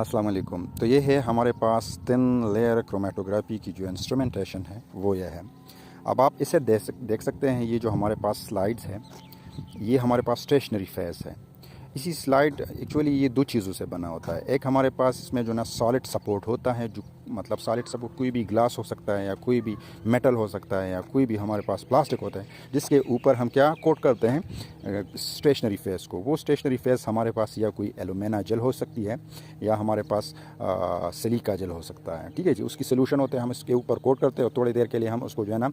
अस्सलाम वालेकुम। तो ये है हमारे पास थिन लेयर क्रोमेटोग्राफी की जो इंस्ट्रूमेंटेशन है वो ये है। अब आप इसे देख सकते हैं, ये जो हमारे पास स्लाइड्स है ये हमारे पास स्टेशनरी फेस है। इसी स्लाइड एक्चुअली ये दो चीज़ों से बना होता है। एक हमारे पास इसमें जो ना सॉलिड सपोर्ट होता है, जो मतलब सॉलिड सपोर्ट कोई भी ग्लास हो सकता है या कोई भी मेटल हो सकता है या कोई भी हमारे पास प्लास्टिक होता है, जिसके ऊपर हम क्या कोट करते हैं स्टेशनरी फेस को। वो स्टेशनरी फेस हमारे पास या कोई एलुमिना जेल हो सकती है या हमारे पास सिलिका जेल हो सकता है। ठीक है जी, उसकी सोल्यूशन होते हैं, हम इसके ऊपर कोट करते हैं और थोड़ी देर के लिए हम उसको जो है ना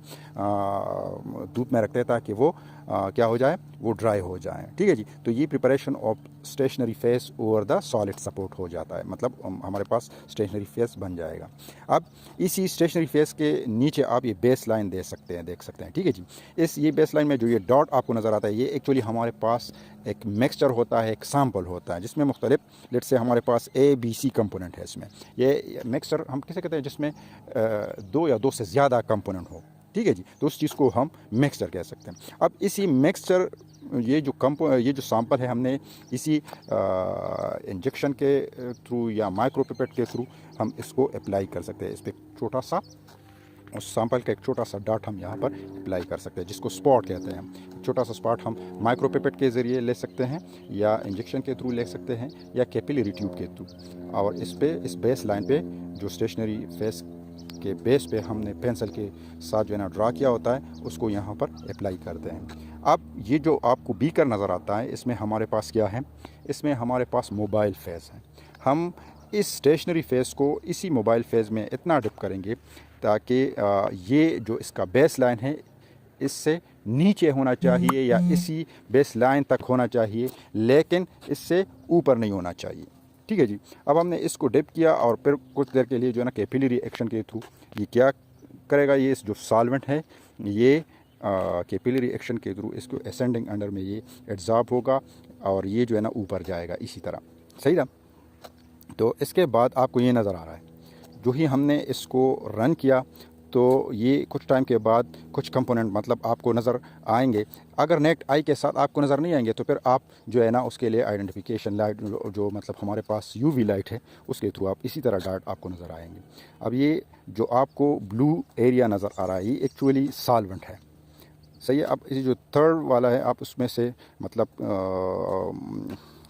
धूप में रखते हैं ताकि वो क्या हो जाए, वो ड्राई हो जाए। ठीक है जी, तो ये preparation of stationary phase over the solid support हो जाता है, मतलब हमारे पास स्टेशनरी फेस बन जाएगा। अब इसी स्टेशनरी फेस के नीचे आप ये बेस लाइन देख सकते हैं। ठीक है जी, ये बेस लाइन में जो ये डॉट आपको नज़र आता है, ये एक्चुअली हमारे पास एक मिक्सचर होता है, एक सैम्पल होता है जिसमें मुख्तलिफ लेट से हमारे पास ABC कंपोनेंट है। इसमें ये मिक्सचर हम किसे कहते हैं जिसमें दो या दो से ज़्यादा कंपोनेंट हो। ठीक है जी, तो उस चीज़ को हम मिक्सचर कह सकते हैं। अब इसी मिक्सचर ये जो सैंपल है, हमने इसी इंजेक्शन के थ्रू या माइक्रोपिपेट के थ्रू हम इसको अप्लाई कर सकते हैं। इस पर छोटा सा उस सैंपल का एक छोटा सा डॉट हम यहाँ पर अप्लाई कर सकते हैं, जिसको स्पॉट कहते हैं। छोटा सा स्पॉट हम माइक्रोपिपेट के ज़रिए ले सकते हैं या इंजेक्शन के थ्रू ले सकते हैं या कैपिलरी ट्यूब के थ्रू। और इस बेस लाइन पे जो स्टेशनरी फेस के बेस पे हमने पेंसिल के साथ जो है ना ड्रा किया होता है, उसको यहाँ पर अप्लाई करते हैं। अब ये जो आपको बीकर नज़र आता है, इसमें हमारे पास क्या है, इसमें हमारे पास मोबाइल फेस है। हम इस स्टेशनरी फेस को इसी मोबाइल फेस में इतना डिप करेंगे ताकि ये जो इसका बेस लाइन है इससे नीचे होना चाहिए या इसी बेस लाइन तक होना चाहिए, लेकिन इससे ऊपर नहीं होना चाहिए। ठीक है जी, अब हमने इसको डिप किया और फिर कुछ देर के लिए जो है ना कैपिलरी एक्शन के थ्रू ये क्या करेगा, ये जो सॉल्वेंट है ये कैपिलरी एक्शन के थ्रू इसको असेंडिंग अंडर में ये एब्जॉर्ब होगा और ये जो है ना ऊपर जाएगा इसी तरह। सही ना? तो इसके बाद आपको ये नज़र आ रहा है, जो ही हमने इसको रन किया तो ये कुछ टाइम के बाद कुछ कंपोनेंट मतलब आपको नज़र आएंगे। अगर नेक्ट आई के साथ आपको नज़र नहीं आएंगे तो फिर आप जो है ना उसके लिए आइडेंटिफिकेशन लाइट जो मतलब हमारे पास UV लाइट है उसके थ्रू आप इसी तरह डॉट आपको नज़र आएंगे। अब ये जो आपको ब्लू एरिया नज़र आ रहा है ये एक्चुअली सॉल्वेंट है। सही है। अब ये जो थर्ड वाला है आप उसमें से मतलब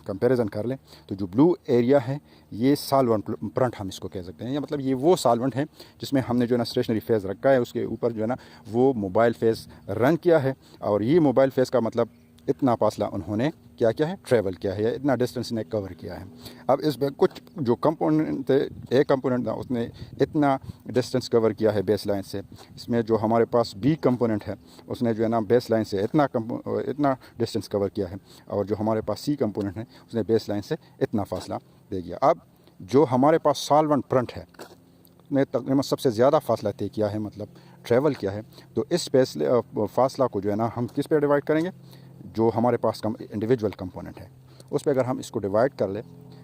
कंपैरिजन कर लें तो जो ब्लू एरिया है ये सॉल्वेंट प्रिंट हम इसको कह सकते हैं, या मतलब ये वो सॉल्वेंट है जिसमें हमने जो है ना स्टेशनरी फेस रखा है, उसके ऊपर जो है ना वो मोबाइल फेस रन किया है। और ये मोबाइल फेस का मतलब इतना फासला उन्होंने क्या किया है, ट्रैवल किया है, या इतना डिस्टेंस ने कवर किया है। अब इसमें कुछ जो कंपोनेंट थे, एक कंपोनेंट था उसने इतना डिस्टेंस कवर किया है बेस लाइन से। इसमें जो हमारे पास B कंपोनेंट है उसने जो है ना बेस लाइन से इतना डिस्टेंस कवर किया है, और जो हमारे पास C कंपोनेंट है उसने बेस लाइन से इतना फासला दे दिया। अब जो हमारे पास सॉल्वेंट प्रिंट है ने तकरीबन सबसे ज़्यादा फासला तय किया है, मतलब ट्रैवल किया है। तो इस फासला को जो है ना हम किस पे डिवाइड करेंगे, जो हमारे पास इंडिविजुअल कंपोनेंट है उस पर अगर हम इसको डिवाइड कर ले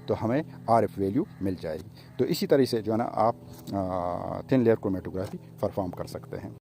तो हमें RF वैल्यू मिल जाएगी। तो इसी तरह से जो है ना आप थिन लेयर क्रोमेटोग्राफी परफॉर्म कर सकते हैं।